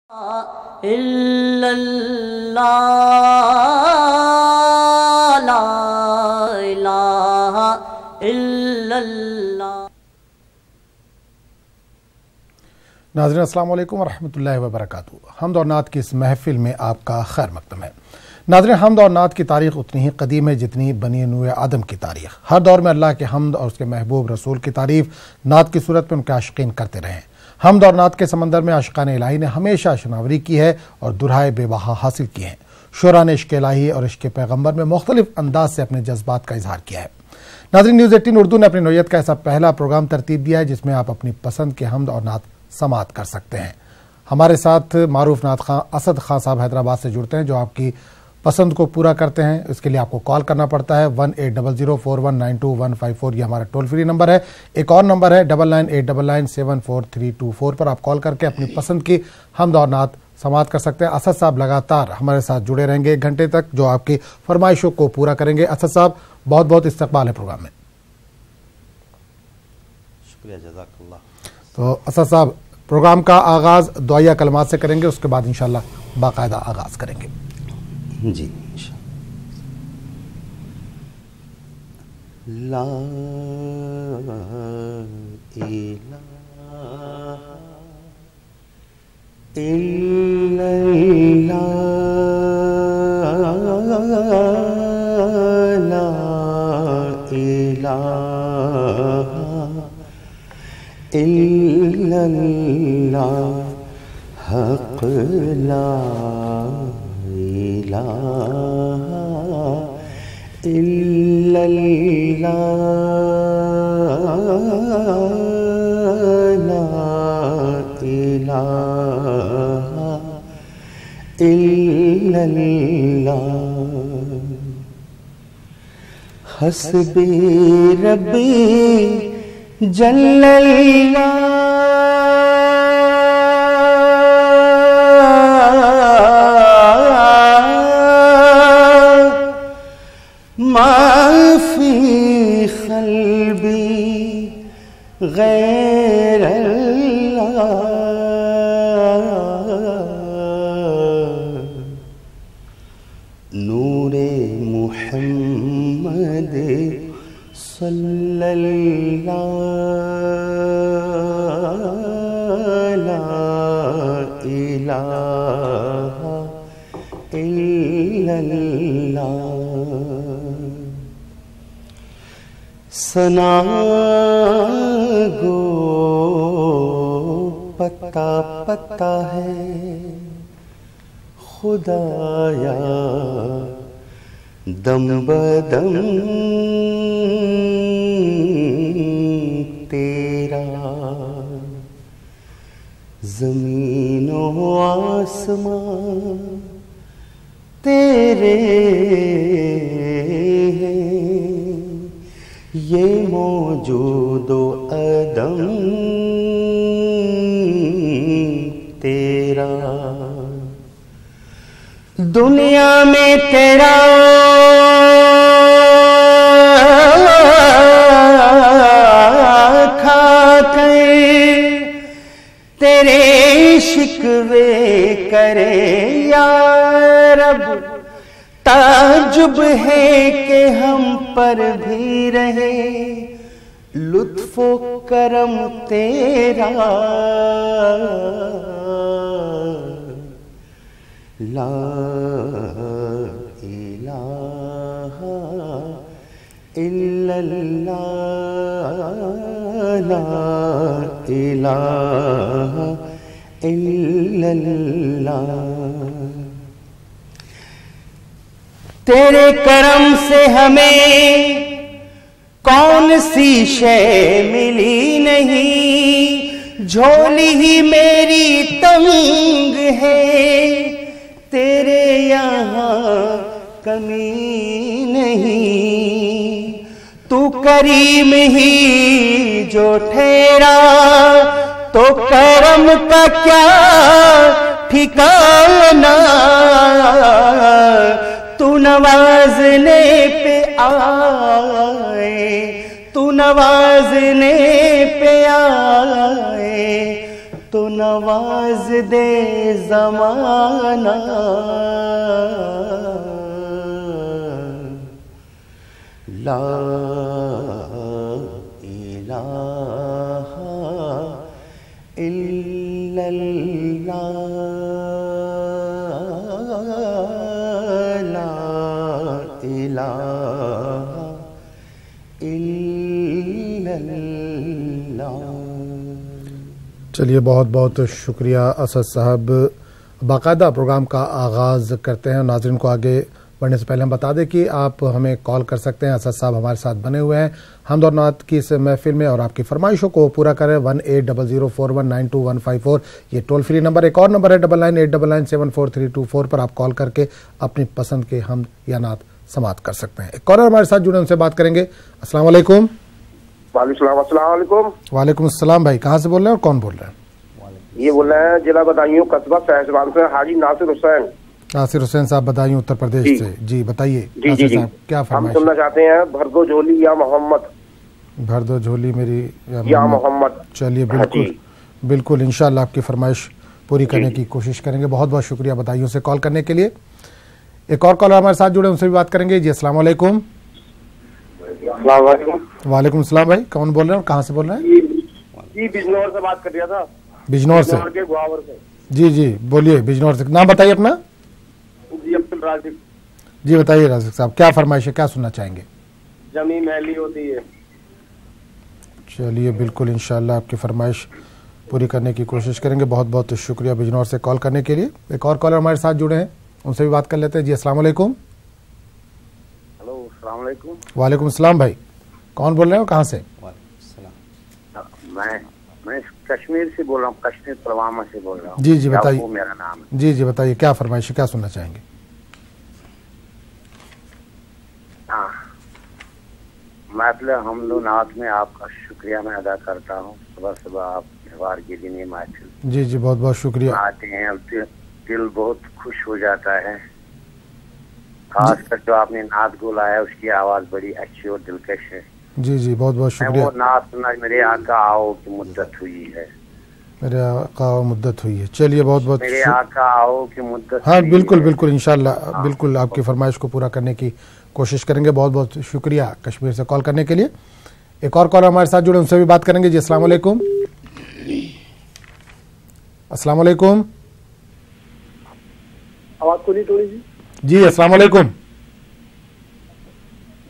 الا اللہ لا الہ الا اللہ۔ ناظرین السلام علیکم ورحمۃ اللہ وبرکاتہ۔ حمد اور نعت کی اس محفل میں آپ کا خیر مقدم ہے۔ ناظرین، حمد اور نعت کی تاریخ اتنی ہی قدیم ہے جتنی بنی نوع آدم کی تاریخ۔ ہر دور میں اللہ کے حمد اور اس کے محبوب رسول کی تعریف نعت کی صورت میں ان کے عاشقین کرتے رہے ہیں۔ حمد اور نعت کے سمندر میں عاشقان الہی نے ہمیشہ شناوری کی ہے اور درہائے بے بہا حاصل کیے ہیں۔ شعراء نے عشق الہی اور عشق پیغمبر میں مختلف انداز سے اپنے جذبات کا اظہار کیا ہے۔ ناظرین، نیوز 18 اردو نے اپنی نوعیت کا ایسا پہلا پروگرام ترتیب دیا ہے جس میں آپ اپنی پسند کے حمد اور نعت سماعت کر سکتے ہیں۔ ہمارے ساتھ معروف نعت خواں اسد خان صاحب حیدرآباد سے جڑتے ہیں جو آپ کی پسند کو پورا کرتے ہیں۔ اس کے لیے آپ کو کال کرنا پڑتا ہے 180041925154، یہ ہمارا ٹول فری نمبر ہے۔ ایک اور نمبر ہے 9989974324 پر آپ کال کر کے اپنی پسند کی حمد اور نعت سماعت کر سکتے ہیں۔ اسد صاحب لگاتار ہمارے ساتھ جڑے رہیں گے 1 گھنٹے تک جو آپ کی فرمائشوں کو پورا کریں گے۔ اسد صاحب بہت بہت استقبال ہے پروگرام میں۔ شکریہ، جزاک اللہ۔ تو اسد صاحب پروگرام کا آغاز دعائیہ کلمات سے کریں گے، اس کے بعد انشاءاللہ باقاعدہ آغاز کریں گے۔ جی لا الہ الا اللہ، لا الہ الا اللہ، حق لا الہ الا اللہ، لا الہ الا اللہ، حسبی ربی جل اللہ، غیر اللہ، نور محمد صلی اللہ، لا الہ الا اللہ، ثنا گو پتا پتا ہے خدایا، دم بدم تیرا، زمین و آسمان تیرے ہیں، یہ موجود و عدم تیرا، دنیا میں تیرا کھا کر تیرے شکوے کرے یا رب، تعجب ہے کہ ہم پر بھی رہے لطف و کرم تیرا، لا الہ الا اللہ، لا الہ الا اللہ، تیرے کرم سے ہمیں کون سی شے ملی نہیں، جھولی ہی میری تنگ ہے، تیرے یہاں کمی نہیں، تو کریم ہی جو ٹھہرا تو کرم کا کیا ٹھکانہ، تو نوازنے پہ آئے، تو نوازنے پہ آئے، تو نواز دے زمانہ، لا الہ الا اللہ، لا الہ الا اللہ۔ چلیے بہت بہت شکریہ اسد صاحب۔ باقاعدہ پروگرام کا آغاز کرتے ہیں۔ ناظرین کو آگے بڑھنے سے پہلے ہم بتا دیں کہ آپ ہمیں کال کر سکتے ہیں۔ اسد صاحب ہمارے ساتھ بنے ہوئے ہیں حمد اور نعت کی اس محفل میں، اور آپ کی فرمائشوں کو پورا کریں۔ 180041925154 یہ ٹول فری نمبر، ایک اور نمبر ہے 9989974324 پر آپ کال کر کے اپنی پسند کے حمد یا نعت سماعت کر سکتے ہیں۔ ایک کالر ہمارے ساتھ جڑے، ان سے بات کریں گے۔ السلام علیکم۔ وعلیکم السلام۔ السلام علیکم۔ وعلیکم السلام بھائی، کہاں سے بول رہے ہیں اور کون بول رہے ہیں؟ یہ بول رہے ہیں ضلع بدایوں قصبہ فیضان سے حاجی ناصر حسین۔ ناصر حسین صاحب بدایوں اتر پردیش سے، جی بتائیے جی جی جی کیا ہم فرمائش؟ سننا چاہتے ہیں بھر دو جھولی یا محمد، بھر دو جھولی میری یا محمد۔ چلیے بالکل بالکل انشاءاللہ آپ کی فرمائش پوری کرنے کی کوشش کریں گے۔ بہت بہت شکریہ بدایوں سے کال کرنے کے لیے۔ ایک اور کالر ہمارے ساتھ جڑے، ان سے بھی بات کریں گے۔ جی السلام علیکم۔ السلام علیکم۔ وعلیکم السلام بھائی، کون بول رہے ہیں اور کہاں سے بول رہے ہیں؟ جی بجنور سے بات کر رہا تھا۔ بجنور سے؟ کے گواور سے۔ جی جی بولیے، بجنور سے نام بتائیے اپنا۔ جی عبد الرازق۔ جی بتائیے رازق صاحب، کیا فرمائش ہے، کیا سننا چاہیں گے؟ جمی میلی ہوتی ہے۔ چلیے بالکل انشاءاللہ آپ کی فرمائش پوری کرنے کی کوشش کریں گے۔ بہت بہت شکریہ بجنور سے کال کرنے کے لیے۔ ایک اور کالر ہمارے ساتھ جڑے ہیں، ان سے بھی بات کر لیتے ہیں۔ جی السلام علیکم۔ ہلو السلام علیکم۔ وعلیکم السلام بھائی، کون بول رہے ہیں اور کہاں سے؟ میں کشمیر سے بول رہا ہوں، کشمیر پلوامہ سے بول رہا ہوں۔ جی جی بتائیے، میرا نام ہے۔ جی جی بتائیے کیا فرمائش ہے، کیا سننا چاہیں گے؟ ہاں، محفل حمد و نعت میں آپ کا شکریہ میں ادا کرتا ہوں۔ صبح صبح آپ اتوار کے دن یہ محفل جی جی بہت بہت شکریہ۔ آتے ہیں، دل بہت خوش ہو جاتا ہے۔ خاص کر جو آپ نے نعت کو لایا، اس کی آواز بڑی اچھی اور دلکش ہے۔ جی جی بہت بہت شکریہ۔ وہ نعت سنا میرے آقا آؤ کی مدت ہوئی ہے، میرے آقا مدت ہوئی ہے۔ چلیے بہت بہت میرے آقا آؤ کی مدت ہاں ہوئی بالکل ہے۔ بالکل انشاءاللہ بالکل آپ کی فرمائش کو پورا کرنے کی کوشش کریں گے۔ بہت بہت شکریہ کشمیر سے کال کرنے کے لیے۔ ایک اور کال ہمارے ساتھ جڑے، ان سے بھی بات کریں گے۔ جی السلام علیکم۔ السلام علیکم۔ آواز کھلی تھوڑی سی۔ جی السلام علیکم۔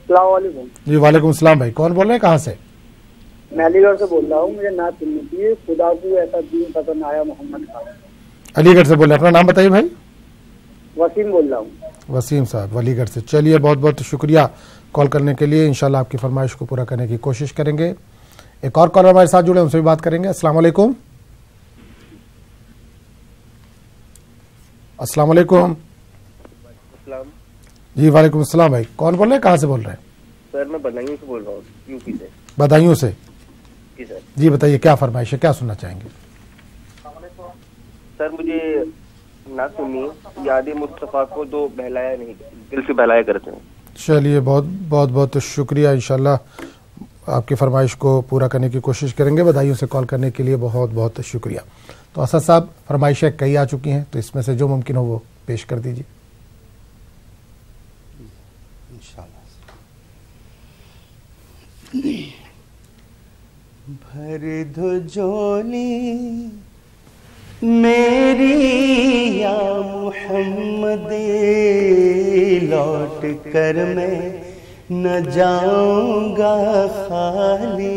السلام علیکم۔ جی وعلیکم السلام بھائی، کون بول رہے ہیں، کہاں سے؟ میں علی گڑھ سے بول رہا ہوں، مجھے نعت سننی تھی، خدا کو ایسا دین پسند آیا محمد کا۔ علی گڑھ سے بول رہے ہیں، اپنا نام بتائیے بھائی۔ وسیم بول رہا ہوں۔ وسیم صاحب علی گڑھ سے۔ چلیے بہت بہت شکریہ کال کرنے کے لیے، انشاءاللہ آپ کی فرمائش کو پورا کرنے کی کوشش کریں گے۔ ایک اور کالر ہمارے ساتھ جڑے، ان سے بھی بات کریں گے۔ السلام علیکم۔ السلام علیکم۔ جی وعلیکم السلام بھائی، کون بول رہے ہیں، کہاں سے بول رہے ہیں؟ سر میں بدایوں سے بول رہا ہوں، یو پی سے۔ بدایوں سے؟ جی سر۔ جی بتائیے کیا فرمائش ہے، کیا سننا چاہیں گے؟ سر مجھے نہ سنی یاد مصطفیٰ کو تو بہلایا نہیں، دل سے بہلایا کرتے ہیں۔ چلیے بہت بہت بہت شکریہ، انشاءاللہ آپ کی فرمائش کو پورا کرنے کی کوشش کریں گے۔ بدایوں سے کال کرنے کے لیے بہت بہت شکریہ۔ تو اسد صاحب فرمائشیں کئی آ چکی ہیں، تو اس میں سے جو ممکن ہو وہ پیش کر دیجیے۔ بھر دو جھولی میری یا محمد، لوٹ کر میں نہ جاؤں گا خالی۔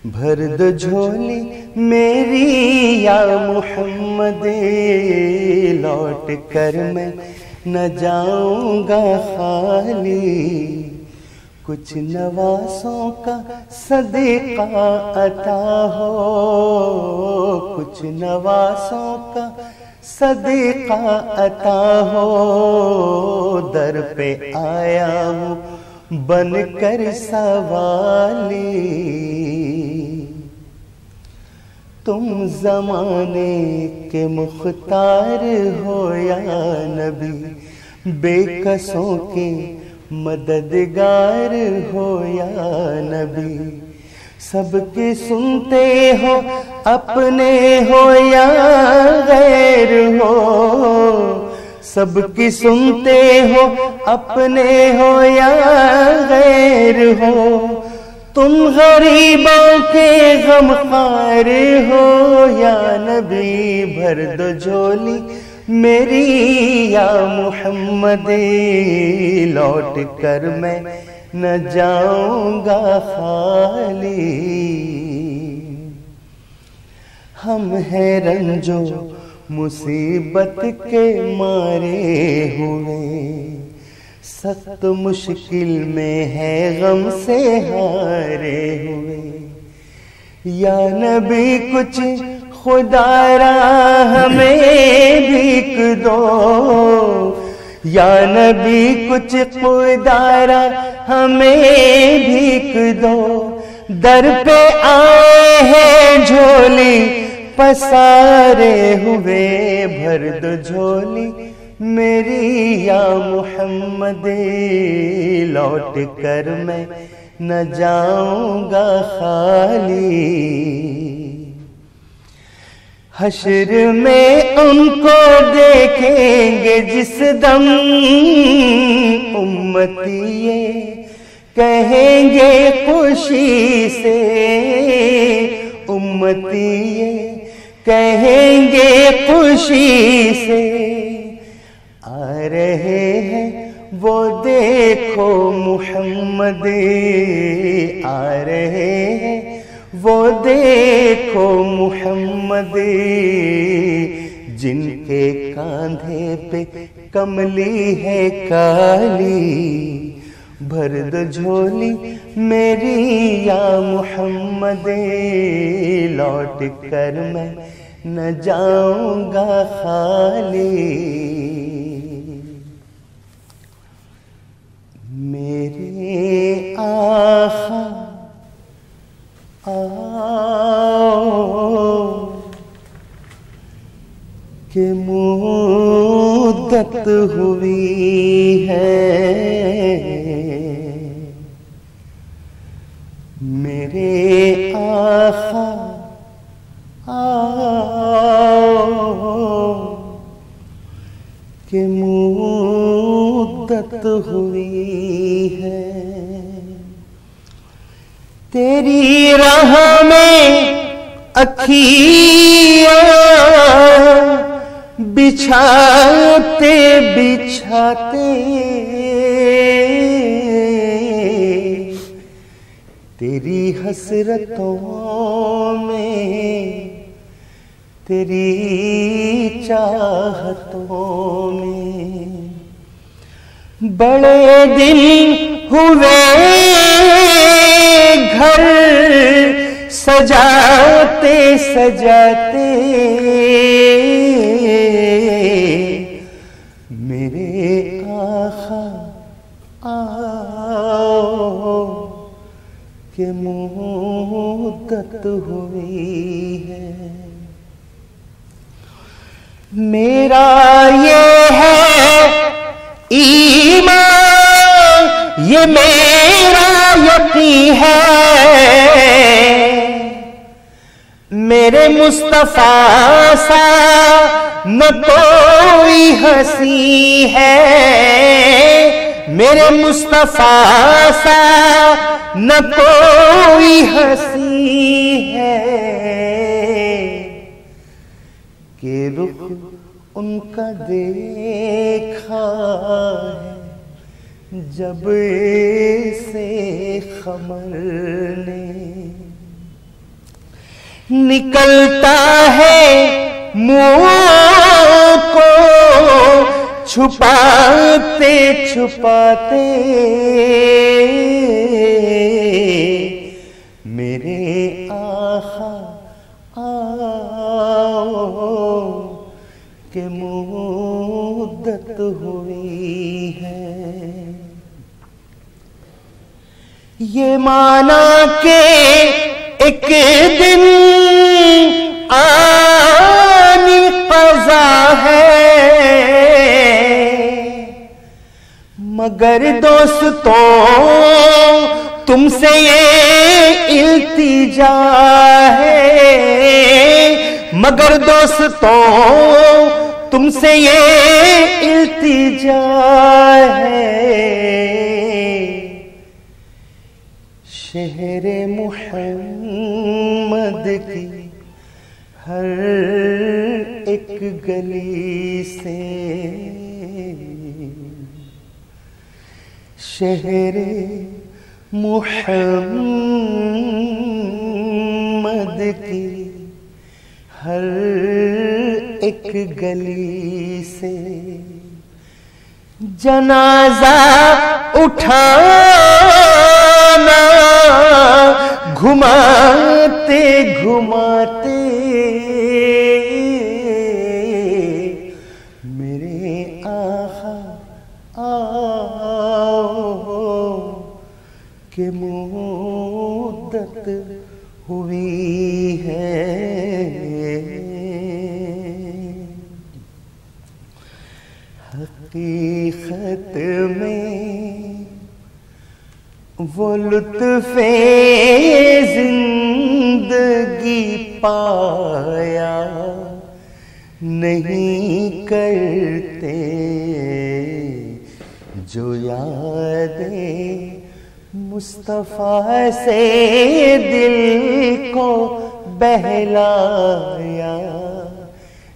بھر دو جھولی میری یا محمد، لوٹ کر میں نہ جاؤں گا خالی۔ کچھ نوازوں کا صدقہ عطا ہو، کچھ نوازوں کا صدقہ عطا ہو، در پہ آیا ہوں بن کر سوالی۔ تم زمانے کے مختار ہو یا نبی، بے کسوں کے مددگار ہو یا نبی، سب کی سنتے ہو اپنے ہو یا غیر ہو، سب کی سنتے ہو اپنے ہو یا غیر ہو، تم غریبوں کے غمخوار ہو یا نبی بھر دو جھولی میری یا محمد، لوٹ کر میں نہ جاؤں گا خالی۔ ہم ہیں رنجو مصیبت کے مارے ہوئے، سخت مشکل میں ہے غم سے ہارے ہوئے، یا نبی کچھ خدا را ہمیں بھیک دو، یا نبی کچھ خدا را ہمیں بھیک دو، در پہ آئے ہیں جھولی پسارے ہوئے، بھر دو جھولی میری یا محمد، لوٹ کر میں نہ جاؤں گا خالی۔ حشر میں ان کو دیکھیں گے جس دم، امتی یہ کہیں گے خوشی سے، امتی یہ کہیں گے خوشی سے، آ رہے ہیں وہ دیکھو محمد، آ رہے ہیں وہ دیکھو محمد، جن کے کاندھے پہ کملی ہے کالی، بھر دو جھولی میری یا محمد، لوٹ کر میں نہ جاؤں گا خالی۔ میرے آقا آؤ کہ مدت ہوئی ہے، میرے آقا آؤ کہ مدت ہوئی ہے، تیری راہ میں اکھیاں بچھاتے بچھاتے، تیری حسرتوں میں تیری چاہتوں میں، بڑے دن ہوئے گھر سجاتے سجاتے، میرے آقا آؤ کہ مدت ہوئی ہے، میرا یہ ہے ایمان، یہ میرا یقین ہے، میرے مصطفیٰ سا نہ کوئی ہنسی ہے، میرے مصطفیٰ سا نہ کوئی ہنسی ہے، کہ رخ ان کا دیکھا ہے جب سے خمر نے، نکلتا ہے منہ کو چھپاتے چھپاتے، میرے آقا آؤ کہ مدت ہوئی ہے، یہ مانا کہ ایک دن آنی قضا ہے، مگر دوستوں تم سے یہ التجا ہے، مگر دوستوں تم سے یہ التجا ہے، شہر محمد کی ہر ایک گلی سے، شہر محمد کی ہر ایک گلی سے جنازہ اٹھانا، گھماتے گھماتے میرے آقا آؤ کہ مدت ہوئی ہے، حقیقت میں وہ لطف زندگی پایا نہیں کرتے، جو یادیں مصطفیٰ سے دل کو بہلایا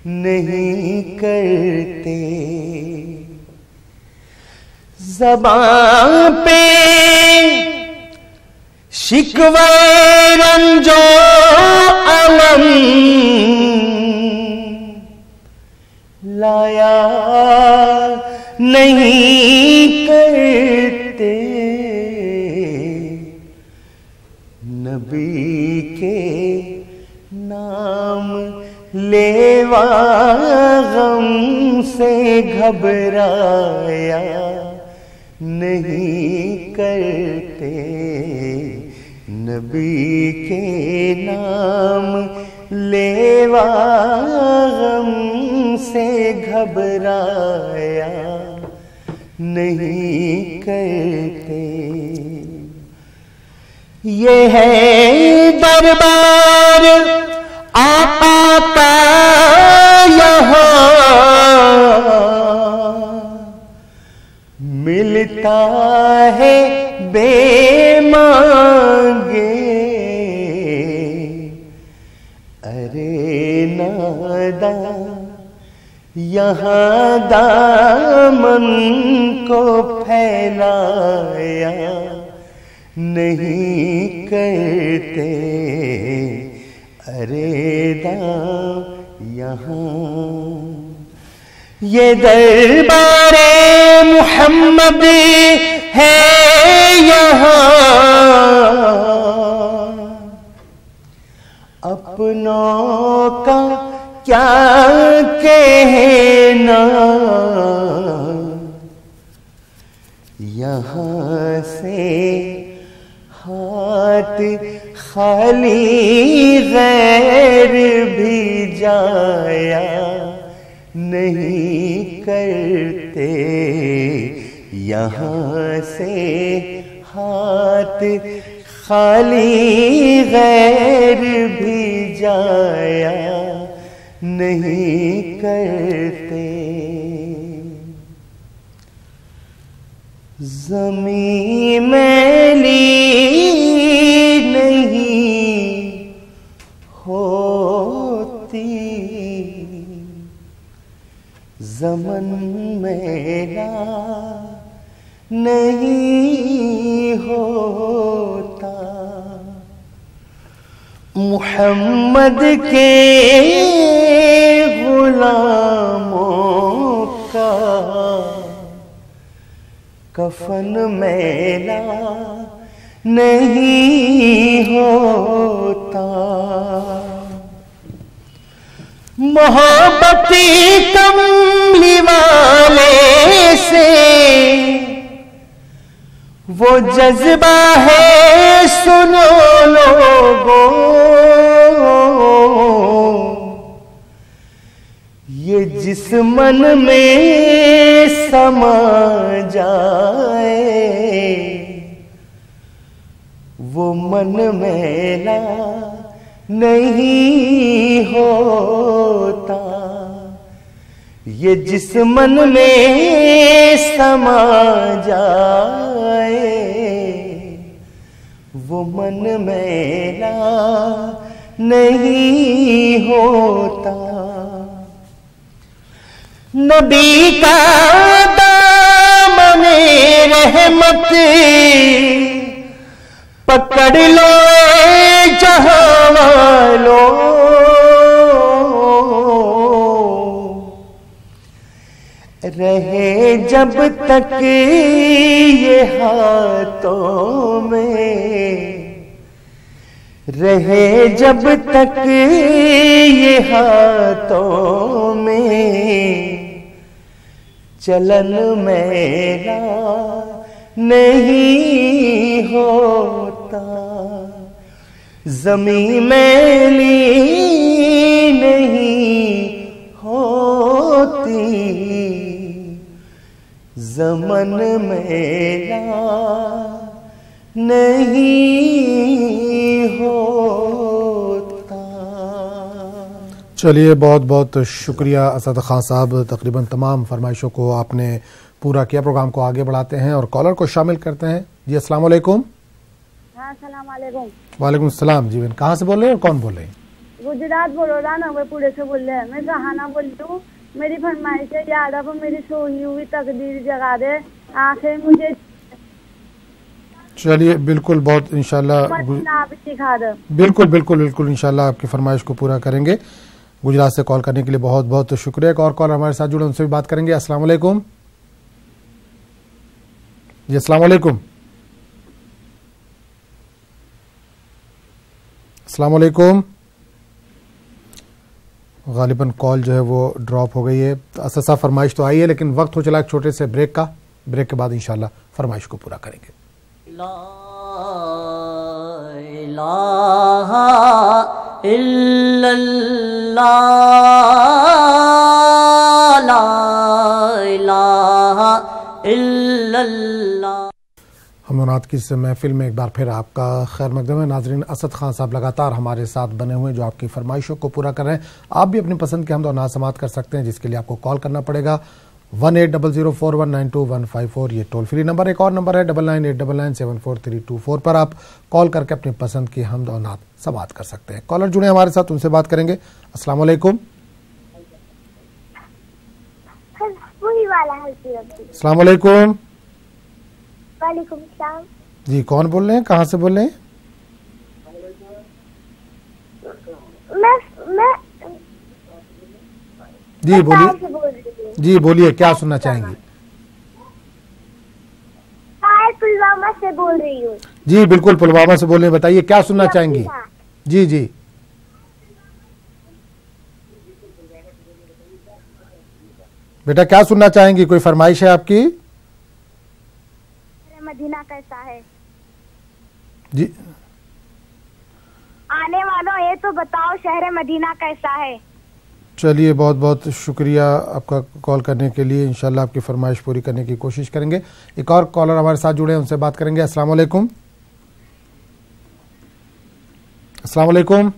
نہیں کرتے، زبان پہ شکوے رنج و الم لایا نہیں کرتے، نبی کے نام لیوا غم سے گھبرایا نہیں کرتے، نبی کے نام لیوا غم سے گھبرایا نہیں کرتے، یہ ہے دربار آقا کا یہاں، ملتا ہے بے مانگے، ارے ناداں یہاں دامن کو پھیلایا نہیں کرتے، ارے دام یہاں، یہ دربار محمد ہے یہاں، اپنوں کا کیا کہنا، یہاں سے ہاتھ خالی غیر بھی جایا نہیں کرتے، یہاں سے ہاتھ خالی غیر بھی جایا نہیں کرتے، زمین میلی نہیں ہوتی، زمن میلا نہیں ہوتا، محمد کے غلاموں کا کفن میلا نہیں ہوتا، محبتی کملی والے سے وہ جذبہ ہے سنو لوگوں، یہ جس من میں سما جائے وہ من میلا نہیں ہوتا، یہ جس من میں سما جائے وہ من میلا نہیں ہوتا۔ نبی کا دامن رحمت پکڑ لو جہاں والوں، رہے جب تک یہ ہاتھوں میں، رہے جب تک یہ ہاتھوں میں، چلن میرا نہیں ہوتا، زمین میلی نہیں ہوتی، زمن میلا نہیں ہوتا۔ چلیے بہت بہت شکریہ اسد خان صاحب، تقریباً تمام فرمائشوں کو آپ نے پورا کیا۔ پروگرام کو آگے بڑھاتے ہیں اور کالر کو شامل کرتے ہیں۔ جی السلام علیکم۔ ہاں السلام علیکم۔ وعلیکم السلام۔ جی کہاں سے بول رہے ہیں اور کون بول رہے ہیں؟ گجرات بڑودا نوے پورے سے بول رہے ہیں۔ میں سہانا بول رہی ہوں۔ میری فرمائش ہے یاد اب میری سوئی ہوئی تقدیر جگا دے، آنکھیں مجھے چلیے بالکل، بہت انشاءاللہ سکھا دے۔ بالکل بالکل بالکل انشاءاللہ آپ کی فرمائش کو پورا کریں گے۔ گجرات سے کال کرنے کے لیے بہت بہت شکریہ۔ ایک اور کال ہمارے ساتھ جڑے، ان سے بھی بات کریں گے۔ السلام علیکم۔ جی السلام علیکم۔ السلام علیکم۔ غالباً کال جو ہے وہ ڈراپ ہو گئی ہے۔ اسد صاحب فرمائش تو آئی ہے لیکن وقت ہو چلا ایک چھوٹے سے بریک کا، بریک کے بعد انشاءاللہ فرمائش کو پورا کریں گے۔ لا الہ الا اللہ، لا الہ الا اللہ۔ ہم نعت کی اس محفل میں ایک بار پھر آپ کا خیر مقدم ہے۔ ناظرین، اسد خان صاحب لگاتار ہمارے ساتھ بنے ہوئے ہیں جو آپ کی فرمائشوں کو پورا کر رہے ہیں۔ آپ بھی اپنی پسند کے حمد اور نعت سماعت کر سکتے ہیں، جس کے لیے آپ کو کال کرنا پڑے گا 180041925154، یہ ٹول فری نمبر۔ ایک اور نمبر ہے 9989974324 پر آپ کال کر کے اپنی پسند کی حمد اور نعت سماعت کر سکتے ہیں۔ کالر جڑے ہمارے ساتھ، ان سے بات کریں گے۔ السلام علیکم۔ السلام علیکم۔ وعلیکم السلام۔ جی کون بول رہے ہیں، کہاں سے بول رہے ہیں؟ جی بولیے، جی بولیے، کیا سننا چاہیں گی؟ پلوامہ سے بول رہی ہوں۔ جی بالکل پلوامہ سے بول رہے ہیں، بتائیے کیا سننا چاہیں گی؟ جی جی بیٹا کیا سننا چاہیں گی، کوئی فرمائش ہے آپ کی؟ مدینہ کیسا ہے؟ جی آنے والوں یہ تو بتاؤ شہر مدینہ کیسا ہے؟ چلیے بہت بہت شکریہ آپ کا کال کرنے کے لیے، انشاءاللہ آپ کی فرمائش پوری کرنے کی کوشش کریں گے۔ ایک اور کالر ہمارے ساتھ جڑے ہیں، ان سے بات کریں گے۔ السلام علیکم۔ السلام علیکم۔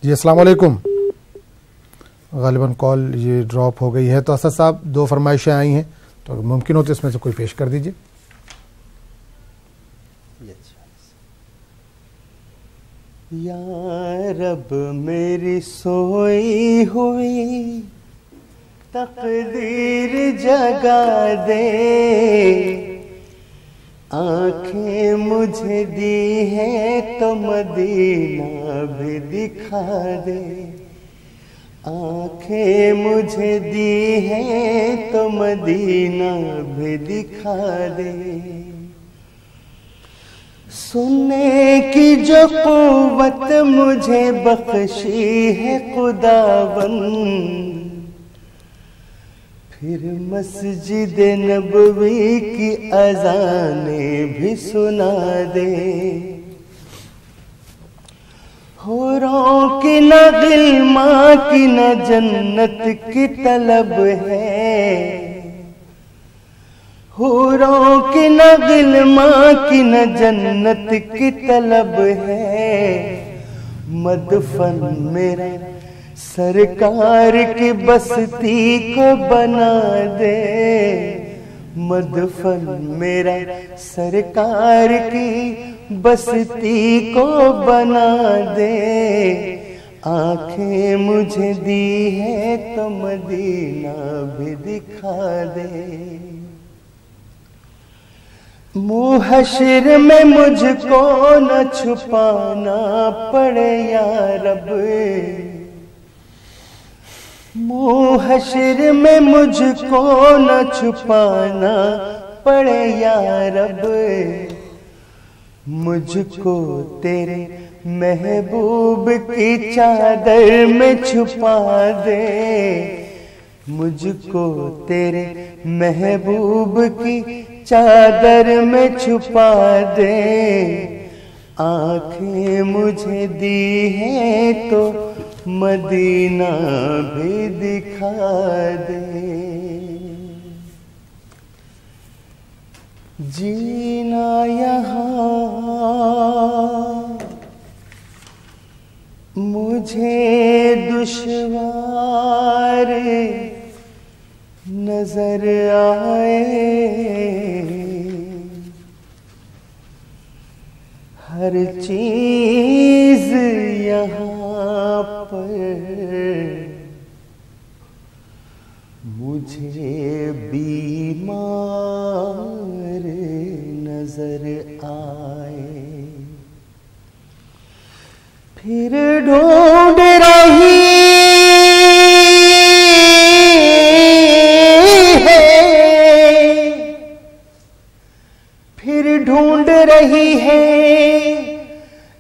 جی السلام علیکم۔ غالباً کال یہ ڈراپ ہو گئی ہے۔ تو اسد صاحب دو فرمائشیں آئی ہیں، تو اگر ممکن ہو تو اس میں سے کوئی پیش کر دیجیے۔ یا رب میری سوئی ہوئی تقدیر جگا دے، آنکھیں مجھے دی ہے تو مدینہ بھی دکھا دے، آنکھیں مجھے دی ہے تو مدینہ بھی دکھا دے، سننے کی جو قوت مجھے بخشی ہے خداوند، پھر مسجد نبوی کی اذانیں بھی سنا دے، حوروں کی نہ غلماں کی نہ جنت کی طلب ہے، حوروں کی نہ غلماں کی نہ جنت کی طلب ہے، مدفن میرا سرکار کی بستی کو بنا دے، مدفن میرا سرکار کی بستی کو بنا دے، آنکھیں مجھے دی ہے تو مدینہ بھی دکھا دے، منہ حشر میں مجھ کو نہ چھپانا پڑے یا رب، منہ حشر میں مجھ کو نہ چھپانا پڑے یا رب، مجھ کو تیرے محبوب کی چادر میں چھپا دے، مجھ کو تیرے محبوب کی چادر میں چھپا دے، آنکھیں مجھے دی ہیں تو مدینہ بھی دکھا دے، جینا یہاں مجھے دشوار نظر آئے، ہر چیز یہاں پر مجھے بیمار نظر آئے، پھر ڈھونڈ رہی ڈھونڈ رہی ہے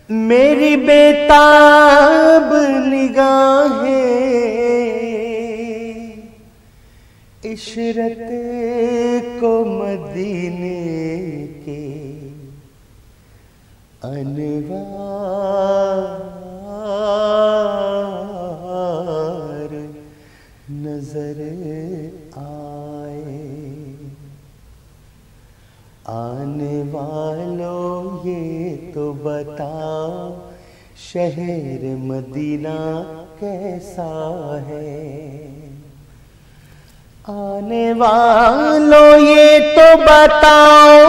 میری بیتاب نگاہیں، عشرت کو مدینے کے انوار نظر آئے، آنے والوں یہ تو بتاؤ شہر مدینہ کیسا ہے، آنے والوں یہ تو بتاؤ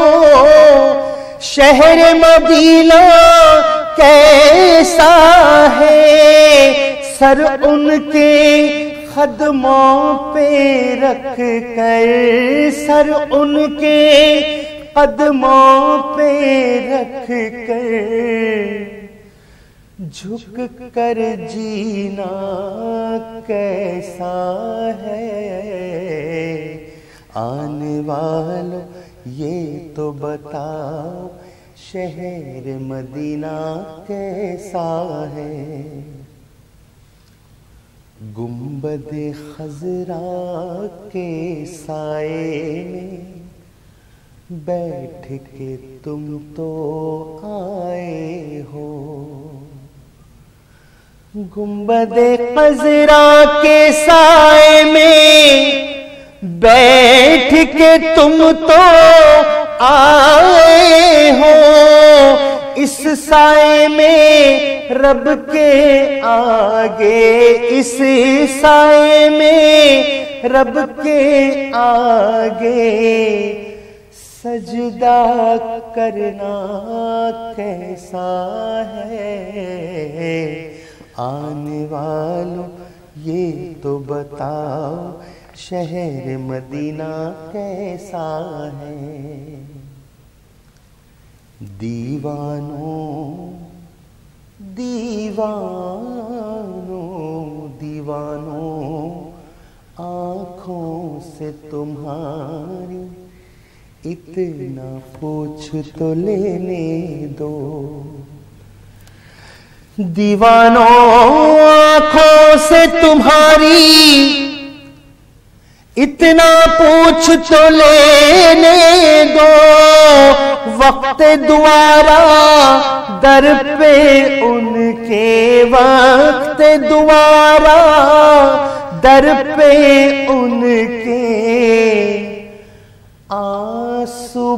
شہر مدینہ کیسا ہے، سر ان کے قدموں پہ رکھ کر، سر ان کے قدموں پہ رکھ کر، جھک کر جینا کیسا ہے، آنے والوں یہ تو بتاؤ شہر مدینہ کیسا ہے، گنبد خضرا کے سائے میں بیٹھ کے تم تو آئے ہو، گنبد خضرا کے سائے میں بیٹھ کے تم تو آئے ہو، اس سائے میں رب کے آگے، اس سائے میں رب کے آگے سجدہ کرنا کیسا ہے، آنے والوں یہ تو بتاؤ شہر مدینہ کیسا ہے، دیوانوں دیوانوں دیوانوں آنکھوں سے تمہاری اتنا پوچھ تو لینے دو، دیوانوں آنکھوں سے تمہاری اتنا پوچھ تو لینے دو، وقت دوارا در پہ ان کے، وقت دوارا در پہ ان کے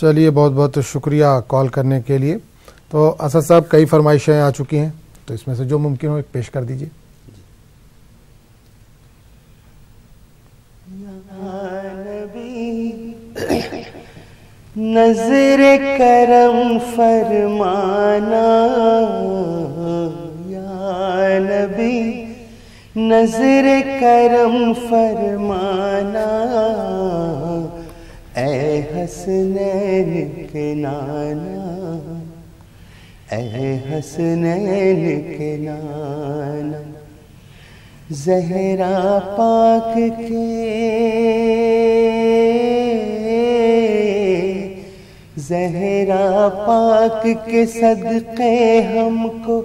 چلیے بہت بہت شکریہ کال کرنے کے لیے. تو اسد صاحب کئی فرمائشیں آ چکی ہیں, تو اس میں سے جو ممکن ہو ایک پیش کر دیجیے. نظر کرم فرمانا یا نبی, نظر کرم فرمانا, اے حسنین کے نانا, اے حسنین کے نانا, زہرا پاک کے, زہرا پاک کے صدقے ہم کو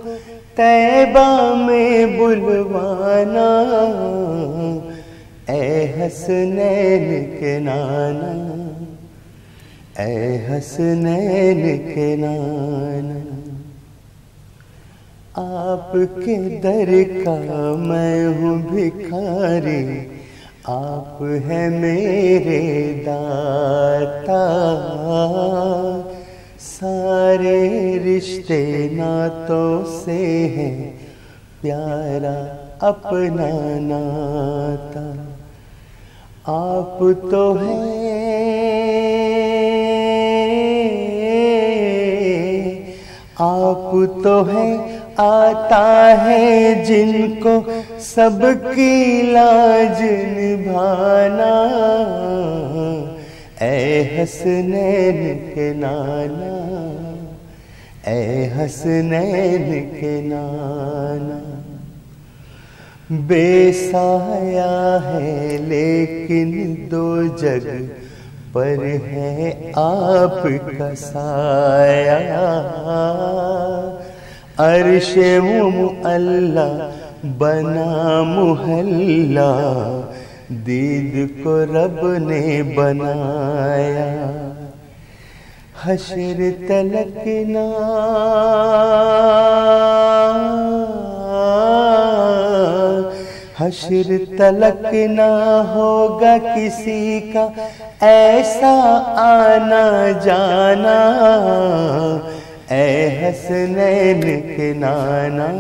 طیبہ میں بلوانا, اے حسنین کے نانا, اے حسنین کے نانا. آپ کے در کا میں ہوں بھکاری, آپ ہیں میرے داتا, سارے رشتے ناتوں سے ہیں پیارا اپنا ناتا. آپ تو ہیں, آپ تو ہیں آتا ہے جن کو سب کی لاج نبھانا, اے حسنین کے نانا, اے حسنین کے نانا. بے سایہ ہے لیکن دو جگ پر ہے آپ کا سایہ, عرش معلا بنا محلہ, دید کو رب نے بنایا. حشر تلک نہ, حشر تلک نہ ہوگا کسی کا ایسا آنا جانا, اے حسنین کے نانا,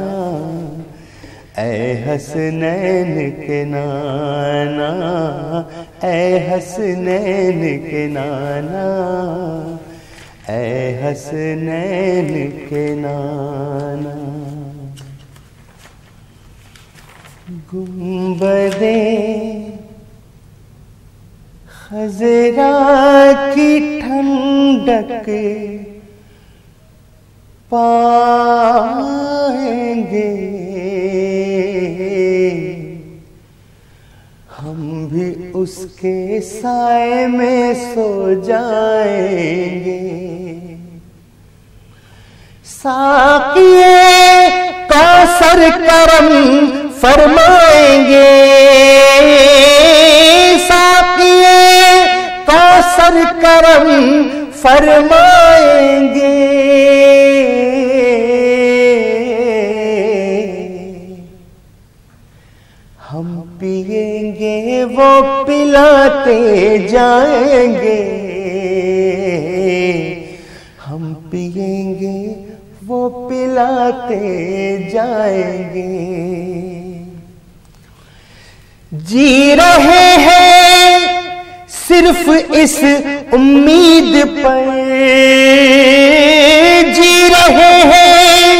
اے حسنین کے نانا, اے حسنین کے نانا, اے حسنین کے نانا. گنبدِ خضرا کی ٹھنڈک پائیں گے, ہم بھی اس کے سائے میں سو جائیں گے. ساقیے کوثر کرم فرمائیں گے, ساقیے کوثر کرم فرمائیں گے. ہم پئیں گے وہ پلاتے جائیں گے, ہم پئیں گے وہ پلاتے جائیں گے. جی رہے ہیں صرف اس امید پر, جی رہے ہیں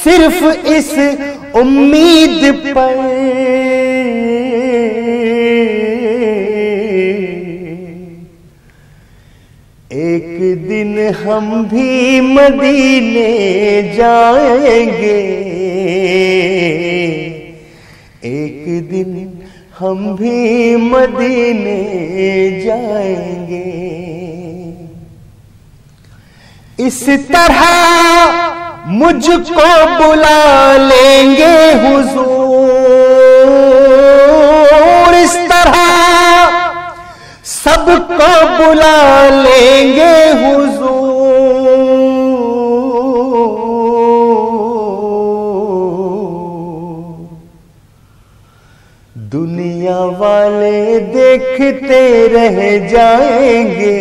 صرف اس امید پر, ایک دن ہم بھی مدینے جائیں گے, ایک دن ہم بھی مدینے جائیں گے. اس طرح مجھ کو بلا لیں گے حضور, اس طرح سب کو بلا لیں گے حضور. دنیا والے دیکھتے رہ جائیں گے,